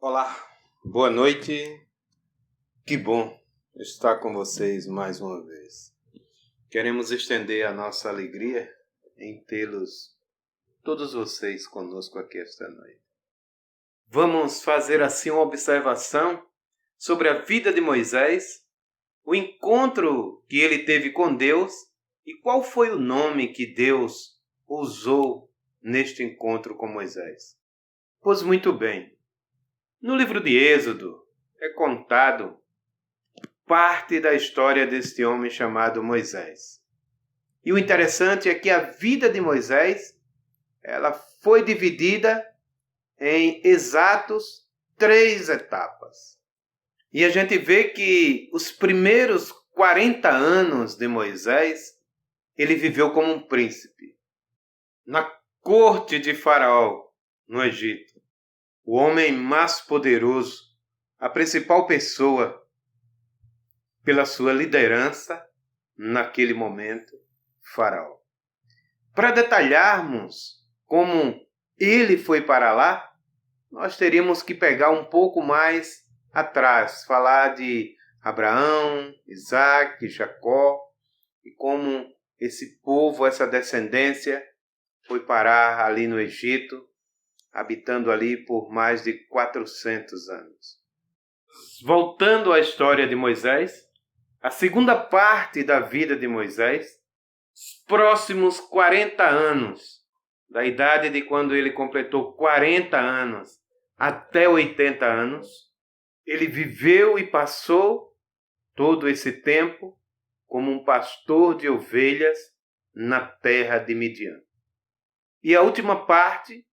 Olá, boa noite, que bom estar com vocês mais uma vez. Queremos estender a nossa alegria em tê-los, todos vocês conosco aqui esta noite. Vamos fazer assim uma observação sobre a vida de Moisés, o encontro que ele teve com Deus e qual foi o nome que Deus usou neste encontro com Moisés. Pois muito bem. No livro de Êxodo é contado parte da história deste homem chamado Moisés. E o interessante é que a vida de Moisés, ela foi dividida em exatos 3 etapas. E a gente vê que os primeiros 40 anos de Moisés, ele viveu como um príncipe. Na corte de Faraó, no Egito. O homem mais poderoso, a principal pessoa pela sua liderança naquele momento, Faraó. Para detalharmos como ele foi para lá, nós teríamos que pegar um pouco mais atrás, falar de Abraão, Isaac, Jacó e como esse povo, essa descendência foi parar ali no Egito, habitando ali por mais de 400 anos. Voltando à história de Moisés, a segunda parte da vida de Moisés, os próximos 40 anos, da idade de quando ele completou 40 anos até 80 anos, ele viveu e passou todo esse tempo como um pastor de ovelhas na terra de Midian. E a última parte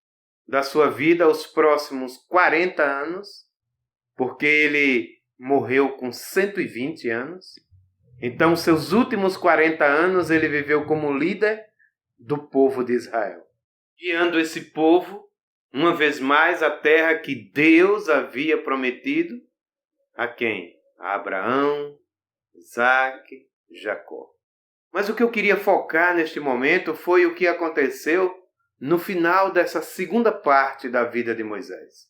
da sua vida, os próximos 40 anos, porque ele morreu com 120 anos. Então, seus últimos 40 anos, ele viveu como líder do povo de Israel, guiando esse povo, uma vez mais, à terra que Deus havia prometido a quem? A Abraão, Isaac, Jacó. Mas o que eu queria focar neste momento foi o que aconteceu no final dessa segunda parte da vida de Moisés.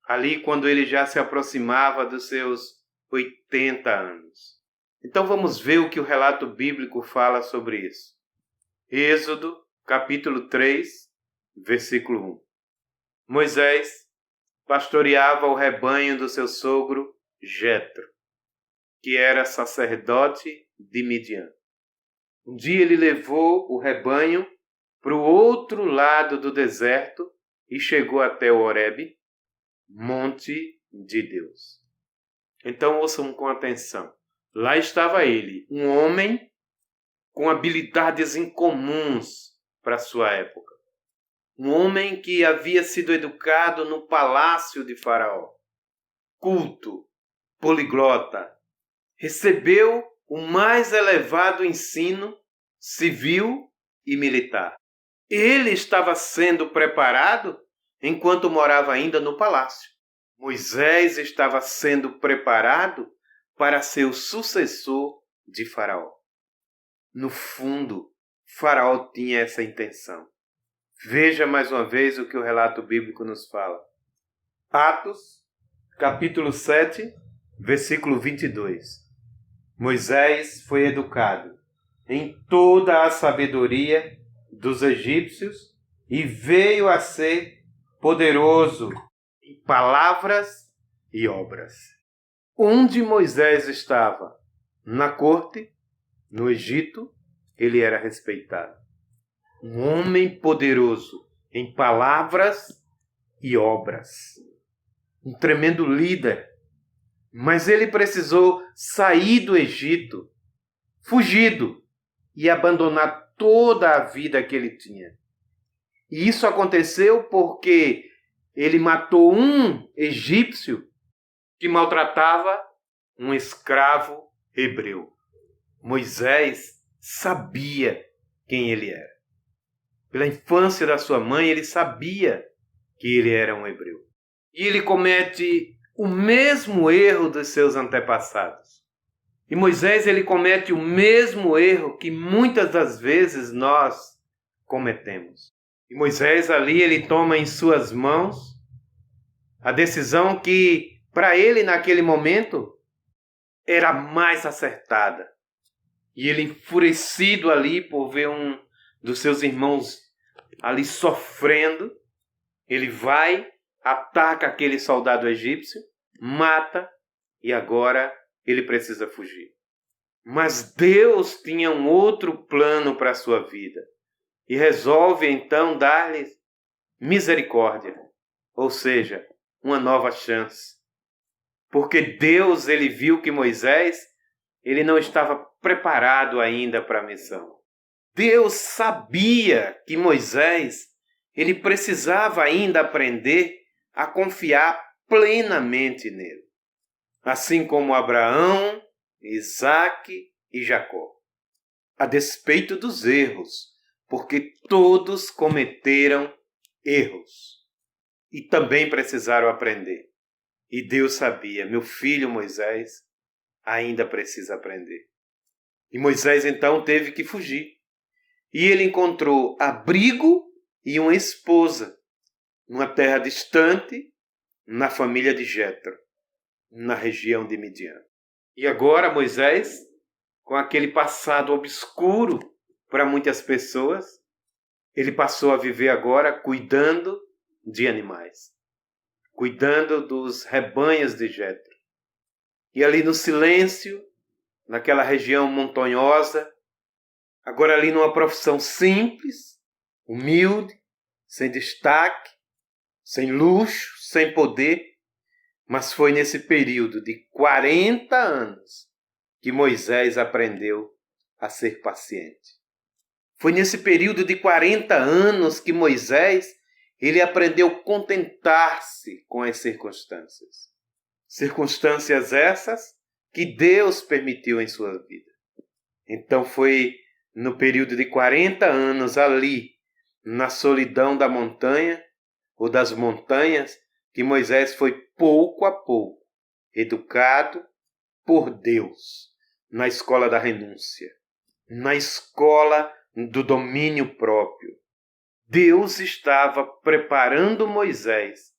Ali quando ele já se aproximava dos seus 80 anos. Então vamos ver o que o relato bíblico fala sobre isso. Êxodo, capítulo 3, versículo 1. Moisés pastoreava o rebanho do seu sogro Jetro, que era sacerdote de Midian. Um dia ele levou o rebanho para o outro lado do deserto e chegou até o Horebe, monte de Deus. Então ouçam com atenção. Lá estava ele, um homem com habilidades incomuns para sua época. Um homem que havia sido educado no palácio de Faraó. Culto, poliglota. Recebeu o mais elevado ensino civil e militar. Ele estava sendo preparado enquanto morava ainda no palácio. Moisés estava sendo preparado para ser o sucessor de Faraó. No fundo, Faraó tinha essa intenção. Veja mais uma vez o que o relato bíblico nos fala. Atos, capítulo 7, versículo 22. Moisés foi educado em toda a sabedoria dos egípcios e veio a ser poderoso em palavras e obras. Onde Moisés estava? Na corte, no Egito, ele era respeitado. Um homem poderoso em palavras e obras. Um tremendo líder. Mas ele precisou sair do Egito, fugido, e abandonar toda a vida que ele tinha. E isso aconteceu porque ele matou um egípcio que maltratava um escravo hebreu. Moisés sabia quem ele era. Pela infância da sua mãe, ele sabia que ele era um hebreu. E ele comete o mesmo erro dos seus antepassados. E Moisés, ele comete o mesmo erro que muitas das vezes nós cometemos. E Moisés ali, ele toma em suas mãos A decisão que, para ele, naquele momento, era mais acertada. E ele, enfurecido ali por ver um dos seus irmãos ali sofrendo, ele vai, ataca aquele soldado egípcio, mata, e agora ele precisa fugir. Mas Deus tinha um outro plano para a sua vida e resolve então dar-lhe misericórdia, ou seja, uma nova chance. Porque Deus, ele viu que Moisés, ele não estava preparado ainda para a missão. Deus sabia que Moisés, ele precisava ainda aprender a confiar plenamente nele. Assim como Abraão, Isaque e Jacó. A despeito dos erros, porque todos cometeram erros. E também precisaram aprender. E Deus sabia, meu filho Moisés ainda precisa aprender. E Moisés então teve que fugir. E ele encontrou abrigo e uma esposa numa terra distante, na família de Jetro, na região de Midian. E agora Moisés, com aquele passado obscuro para muitas pessoas, ele passou a viver agora cuidando de animais, cuidando dos rebanhos de Jetro. E ali no silêncio, naquela região montanhosa, agora ali numa profissão simples, humilde, sem destaque, sem luxo, sem poder, mas foi nesse período de 40 anos que Moisés aprendeu a ser paciente. Foi nesse período de 40 anos que Moisés, ele aprendeu a contentar-se com as circunstâncias. Circunstâncias essas que Deus permitiu em sua vida. Então foi no período de 40 anos ali, na solidão da montanha ou das montanhas, que Moisés foi pouco a pouco educado por Deus na escola da renúncia, na escola do domínio próprio. Deus estava preparando Moisés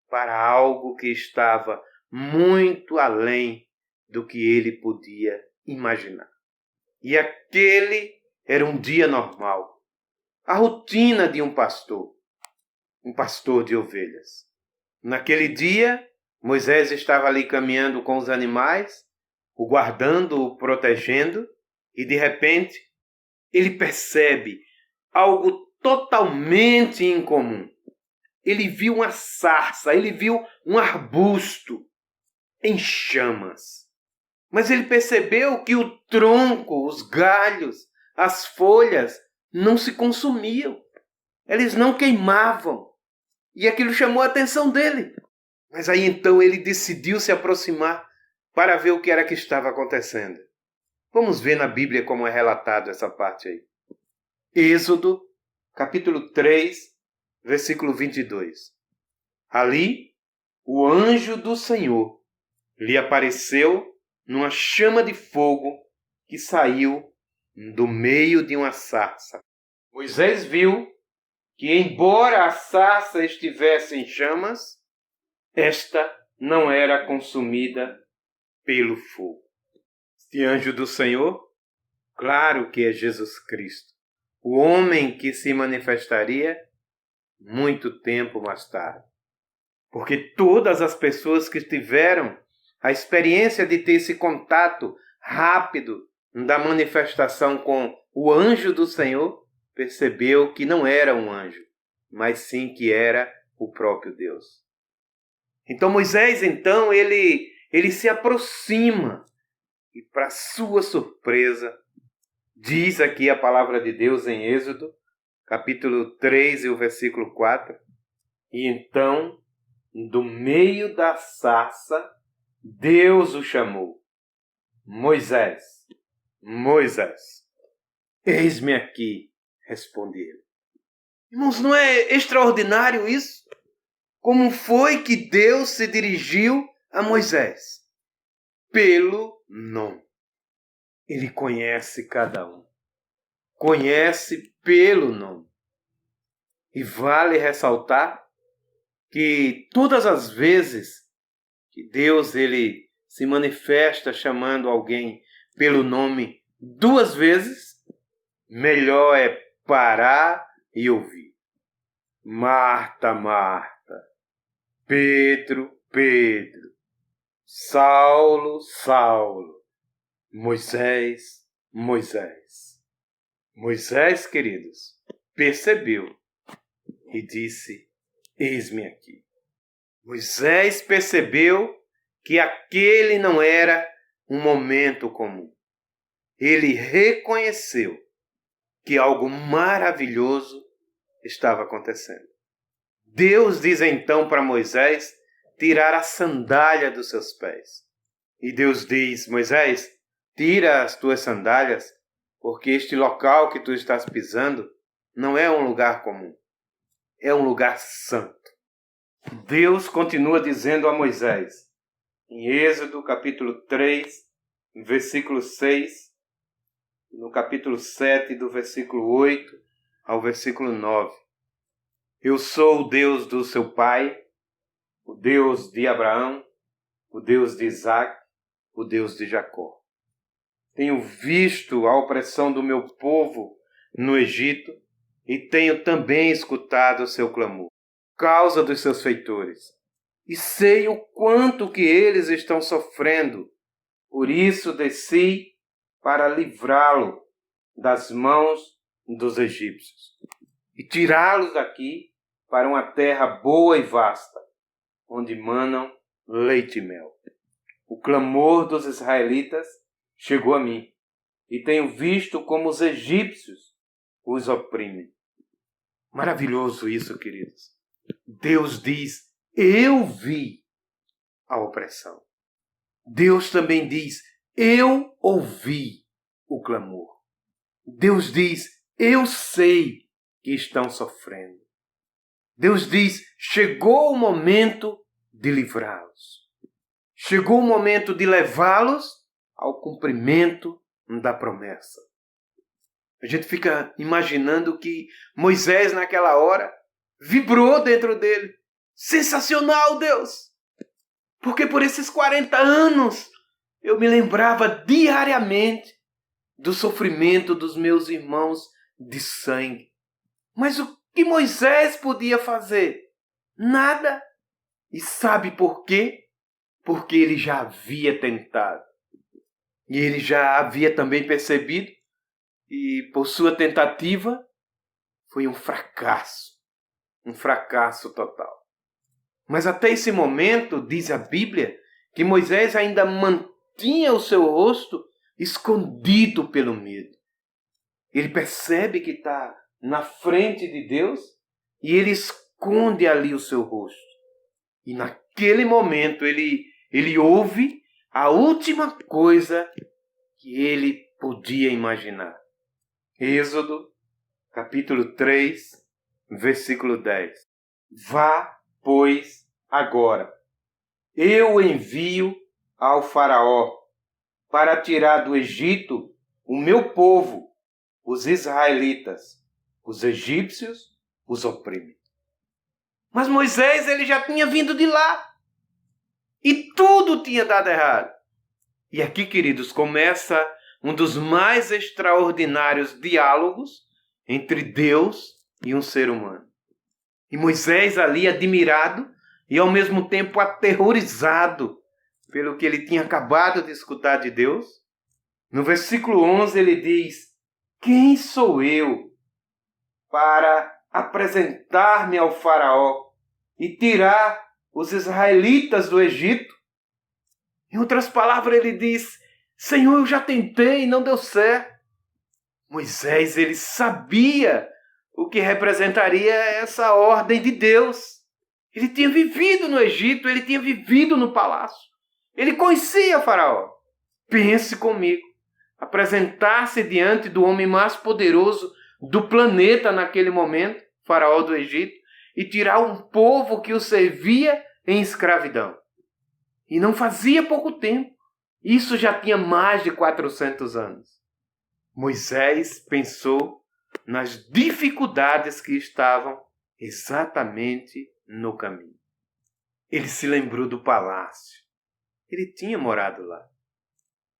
para algo que estava muito além do que ele podia imaginar. E aquele era um dia normal, a rotina de um pastor de ovelhas. Naquele dia, Moisés estava ali caminhando com os animais, o guardando, o protegendo, e de repente ele percebe algo totalmente incomum. Ele viu uma sarça, ele viu um arbusto em chamas. Mas ele percebeu que o tronco, os galhos, as folhas não se consumiam. Eles não queimavam. E aquilo chamou a atenção dele. Mas aí então ele decidiu se aproximar para ver o que era que estava acontecendo. Vamos ver na Bíblia como é relatado essa parte aí. Êxodo, capítulo 3, versículo 22. Ali, o anjo do Senhor lhe apareceu numa chama de fogo que saiu do meio de uma sarça. Moisés viu que, embora a sarça estivesse em chamas, esta não era consumida pelo fogo. Este anjo do Senhor, claro que é Jesus Cristo, o homem que se manifestaria muito tempo mais tarde. Porque todas as pessoas que tiveram a experiência de ter esse contato rápido da manifestação com o anjo do Senhor, percebeu que não era um anjo, mas sim que era o próprio Deus. Então Moisés, ele se aproxima e, para sua surpresa, diz aqui a palavra de Deus em Êxodo, capítulo 3 e o versículo 4, e então, do meio da sarça, Deus o chamou. Moisés, Moisés. Eis-me aqui, responde ele. Irmãos, não é extraordinário isso? Como foi que Deus se dirigiu a Moisés? Pelo nome. Ele conhece cada um. Conhece pelo nome. E vale ressaltar que todas as vezes que Deus ele se manifesta chamando alguém pelo nome 2 vezes, melhor é parar e ouvir. Marta, Marta, Pedro, Pedro, Saulo, Saulo, Moisés, Moisés. Moisés, queridos, percebeu e disse: eis-me aqui. Moisés percebeu que aquele não era um momento comum. Ele reconheceu que algo maravilhoso estava acontecendo. Deus diz então para Moisés tirar a sandália dos seus pés. E Deus diz: Moisés, tira as tuas sandálias, porque este local que tu estás pisando não é um lugar comum. É um lugar santo. Deus continua dizendo a Moisés, em Êxodo capítulo 3, versículo 6, no capítulo 7, do versículo 8 ao versículo 9. Eu sou o Deus do seu pai, o Deus de Abraão, o Deus de Isaac, o Deus de Jacó. Tenho visto a opressão do meu povo no Egito e tenho também escutado o seu clamor, por causa dos seus feitores. E sei o quanto que eles estão sofrendo. Por isso desci para livrá-lo das mãos dos egípcios e tirá-los daqui para uma terra boa e vasta, onde manam leite e mel. O clamor dos israelitas chegou a mim, e tenho visto como os egípcios os oprimem. Maravilhoso isso, queridos. Deus diz: eu vi a opressão. Deus também diz: eu ouvi o clamor. Deus diz: eu sei que estão sofrendo. Deus diz: chegou o momento de livrá-los. Chegou o momento de levá-los ao cumprimento da promessa. A gente fica imaginando que Moisés, naquela hora, vibrou dentro dele. Sensacional, Deus! Porque por esses 40 anos eu me lembrava diariamente do sofrimento dos meus irmãos de sangue. Mas o que Moisés podia fazer? Nada. E sabe por quê? Porque ele já havia tentado. E ele já havia também percebido, e por sua tentativa, foi um fracasso total. Mas até esse momento, diz a Bíblia, que Moisés ainda mantinha o seu rosto escondido pelo medo. Ele percebe que está na frente de Deus e ele esconde ali o seu rosto. E naquele momento ele ouve a última coisa que ele podia imaginar. Êxodo, capítulo 3, versículo 10. Vá, pois, agora. Eu envio ao faraó para tirar do Egito o meu povo, os israelitas. Os egípcios os oprimem. Mas Moisés, ele já tinha vindo de lá. E tudo tinha dado errado. E aqui, queridos, começa um dos mais extraordinários diálogos entre Deus e um ser humano. E Moisés ali admirado e ao mesmo tempo aterrorizado pelo que ele tinha acabado de escutar de Deus. No versículo 11 ele diz: quem sou eu para apresentar-me ao faraó e tirar os israelitas do Egito? Em outras palavras, ele diz: Senhor, eu já tentei e não deu certo. Moisés, ele sabia o que representaria essa ordem de Deus. Ele tinha vivido no Egito, ele tinha vivido no palácio. Ele conhecia o faraó. Pense comigo, apresentar-se diante do homem mais poderoso do planeta naquele momento, faraó do Egito, e tirar um povo que o servia em escravidão. E não fazia pouco tempo. Isso já tinha mais de 400 anos. Moisés pensou nas dificuldades que estavam exatamente no caminho. Ele se lembrou do palácio. Ele tinha morado lá.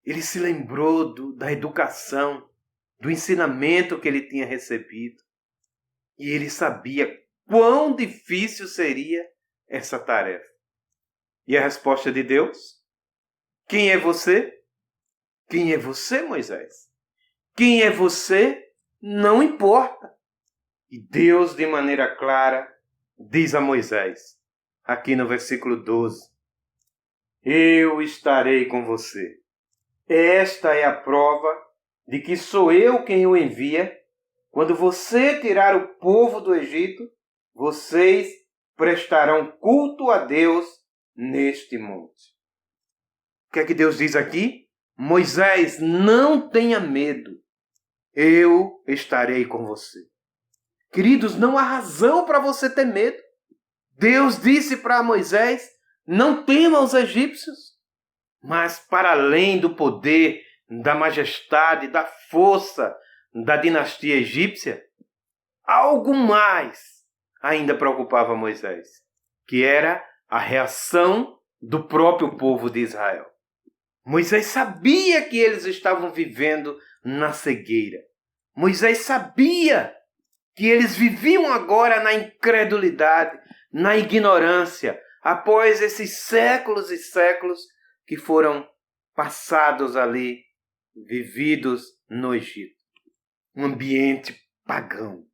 Ele se lembrou da educação, do ensinamento que ele tinha recebido. E ele sabia quão difícil seria essa tarefa. E a resposta de Deus? Quem é você? Quem é você, Moisés? Quem é você? Não importa. E Deus, de maneira clara, diz a Moisés, aqui no versículo 12, eu estarei com você. Esta é a prova de que sou eu quem o envia. Quando você tirar o povo do Egito, vocês prestarão culto a Deus neste monte. O que é que Deus diz aqui? Moisés, não tenha medo. Eu estarei com você. Queridos, não há razão para você ter medo. Deus disse para Moisés, não tema os egípcios. Mas para além do poder, da majestade, da força da dinastia egípcia, algo mais ainda preocupava Moisés, que era a reação do próprio povo de Israel. Moisés sabia que eles estavam vivendo na cegueira. Moisés sabia que eles viviam agora na incredulidade, na ignorância, após esses séculos e séculos que foram passados ali, vividos no Egito. Um ambiente pagão.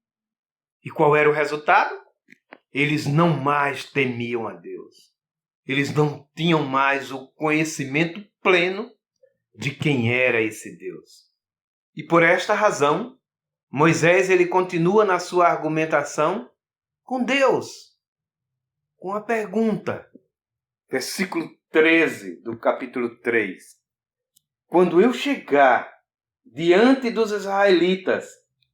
E qual era o resultado? Eles não mais temiam a Deus. Eles não tinham mais o conhecimento pleno de quem era esse Deus. E por esta razão, Moisés ele continua na sua argumentação com Deus, com a pergunta. Versículo 13 do capítulo 3. Quando eu chegar diante dos israelitas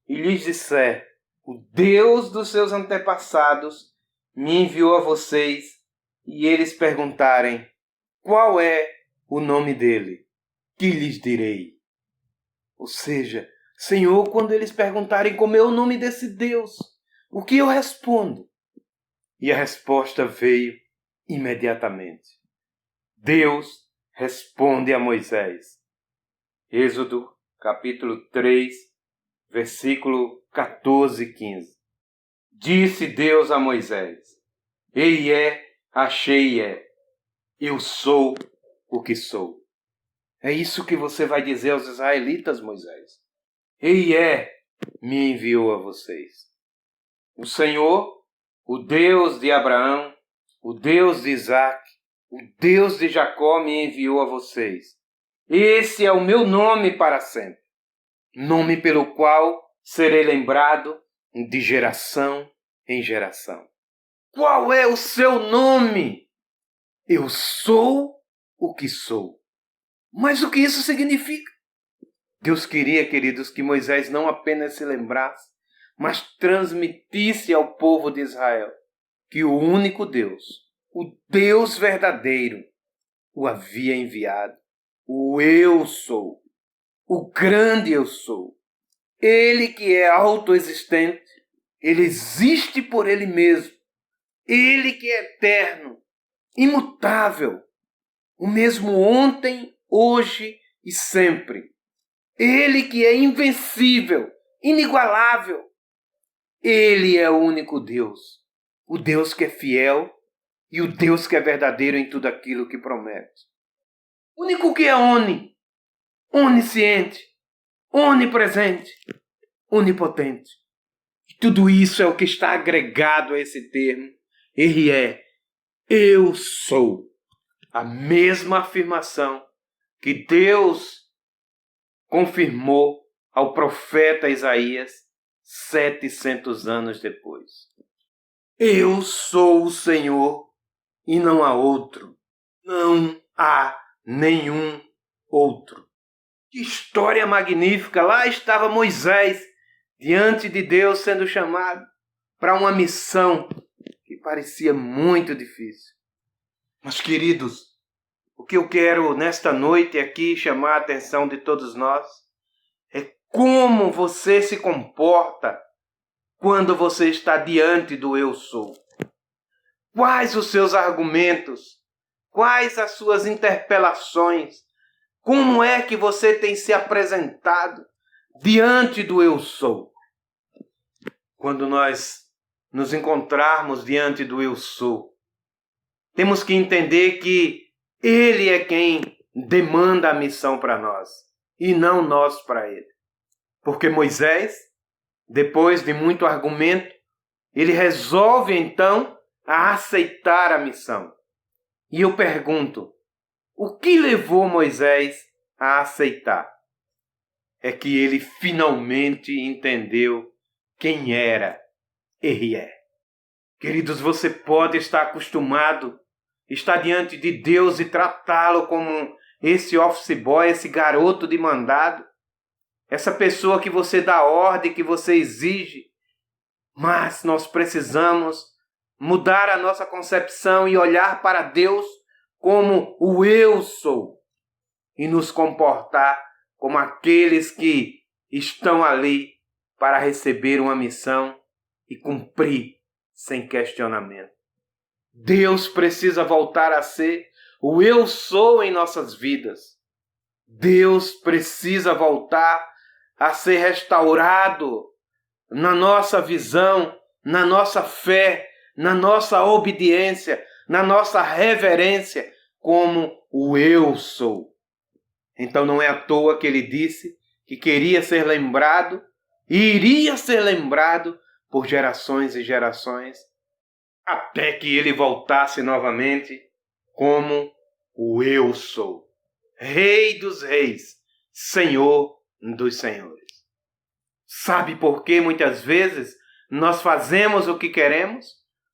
e lhes disser, o Deus dos seus antepassados me enviou a vocês, e eles perguntarem, qual é o nome dele? Que lhes direi? Ou seja, Senhor, quando eles perguntarem como é o nome desse Deus, o que eu respondo? E a resposta veio imediatamente. Deus responde a Moisés. Êxodo, capítulo 3, versículo 14 e 15. Disse Deus a Moisés, achei eu sou o que sou. É isso que você vai dizer aos israelitas, Moisés. Me enviou a vocês. O Senhor, o Deus de Abraão, o Deus de Isaac, o Deus de Jacó me enviou a vocês. Esse é o meu nome para sempre. Nome pelo qual serei lembrado de geração em geração. Qual é o seu nome? Eu sou o que sou. Mas o que isso significa? Deus queria, queridos, que Moisés não apenas se lembrasse, mas transmitisse ao povo de Israel que o único Deus, o Deus verdadeiro, o havia enviado. O eu sou, o grande eu sou. Ele que é autoexistente, ele existe por ele mesmo. Ele que é eterno, imutável, o mesmo ontem, hoje e sempre. Ele que é invencível, inigualável. Ele é o único Deus, o Deus que é fiel e o Deus que é verdadeiro em tudo aquilo que promete. O único que é onisciente, onipresente, onipotente. E tudo isso é o que está agregado a esse termo. Ele é eu sou. A mesma afirmação que Deus confirmou ao profeta Isaías 700 anos depois. Eu sou o Senhor e não há outro. Não há nenhum outro. Que história magnífica! Lá estava Moisés diante de Deus sendo chamado para uma missão que parecia muito difícil. Mas, queridos, o que eu quero nesta noite aqui chamar a atenção de todos nós é como você se comporta quando você está diante do eu sou. Quais os seus argumentos? Quais as suas interpelações? Como é que você tem se apresentado diante do eu sou? Quando nós nos encontrarmos diante do eu sou, temos que entender que ele é quem demanda a missão para nós e não nós para ele. Porque Moisés, depois de muito argumento, ele resolve então a aceitar a missão. E eu pergunto, o que levou Moisés a aceitar? É que ele finalmente entendeu quem era ele é. Queridos, você pode estar acostumado, estar diante de Deus e tratá-lo como esse office boy, esse garoto de mandado, essa pessoa que você dá ordem, que você exige. Mas nós precisamos mudar a nossa concepção e olhar para Deus como o eu sou e nos comportar como aqueles que estão ali para receber uma missão e cumprir sem questionamento. Deus precisa voltar a ser o eu sou em nossas vidas. Deus precisa voltar a ser restaurado na nossa visão, na nossa fé, na nossa obediência, na nossa reverência como o eu sou. Então não é à toa que ele disse que queria ser lembrado e iria ser lembrado por gerações e gerações, até que ele voltasse novamente como o eu sou, Rei dos reis, Senhor dos senhores. Sabe por que muitas vezes nós fazemos o que queremos,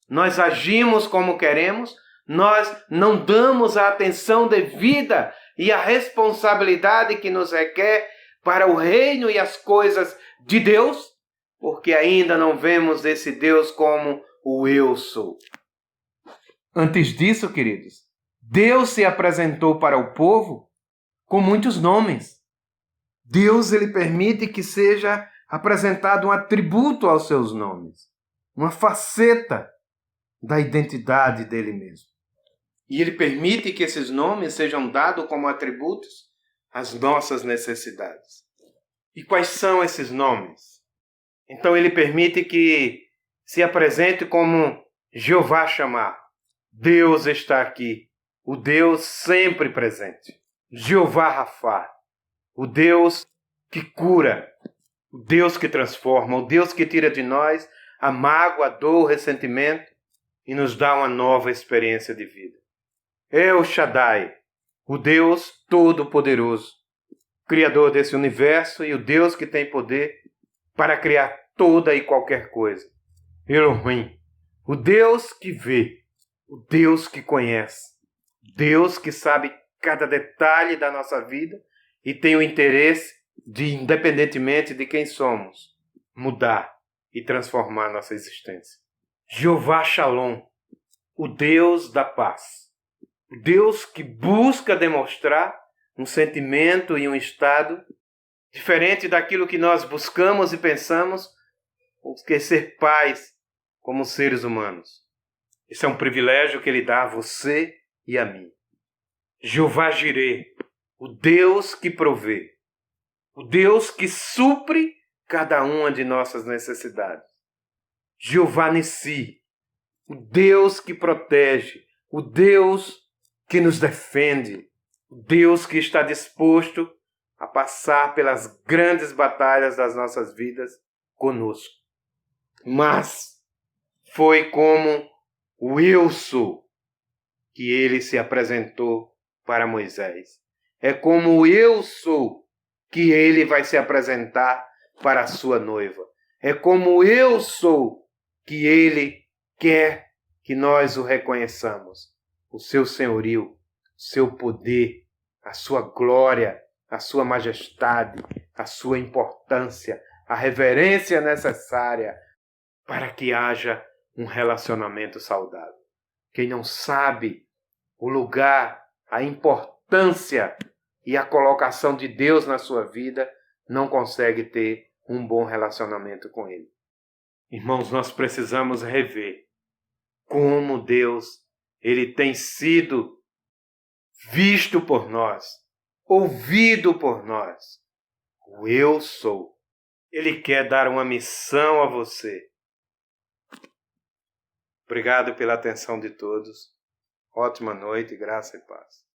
nós agimos como queremos, nós não damos a atenção devida e a responsabilidade que nos requer para o reino e as coisas de Deus? Porque ainda não vemos esse Deus como o eu sou. Antes disso, queridos, Deus se apresentou para o povo com muitos nomes. Deus ele permite que seja apresentado um atributo aos seus nomes, uma faceta da identidade dele mesmo. E ele permite que esses nomes sejam dados como atributos às nossas necessidades. E quais são esses nomes? Então ele permite que se apresente como Jeová Shammah. Deus está aqui, o Deus sempre presente. Jeová Rafá, o Deus que cura, o Deus que transforma, o Deus que tira de nós a mágoa, a dor, o ressentimento e nos dá uma nova experiência de vida. El Shaddai, o Deus Todo-Poderoso, Criador desse universo e o Deus que tem poder para criar toda e qualquer coisa. Elohim, o Deus que vê, o Deus que conhece, Deus que sabe cada detalhe da nossa vida e tem o interesse de, independentemente de quem somos, mudar e transformar nossa existência. Jeová Shalom, o Deus da paz, o Deus que busca demonstrar um sentimento e um estado diferente daquilo que nós buscamos e pensamos, porque ser paz como seres humanos. Isso é um privilégio que ele dá a você e a mim. Jeová Jireh, o Deus que provê, o Deus que supre cada uma de nossas necessidades. Jeová Nissi, o Deus que protege, o Deus que nos defende, o Deus que está disposto a passar pelas grandes batalhas das nossas vidas conosco. Mas foi como o eu sou que ele se apresentou para Moisés. É como o eu sou que ele vai se apresentar para a sua noiva. É como o eu sou que ele quer que nós o reconheçamos. O seu senhorio, o seu poder, a sua glória, a sua majestade, a sua importância, a reverência necessária para que haja um relacionamento saudável. Quem não sabe o lugar, a importância e a colocação de Deus na sua vida, não consegue ter um bom relacionamento com Ele. Irmãos, nós precisamos rever como Deus, Ele tem sido visto por nós, ouvido por nós. O Eu Sou. Ele quer dar uma missão a você. Obrigado pela atenção de todos. Ótima noite, graça e paz.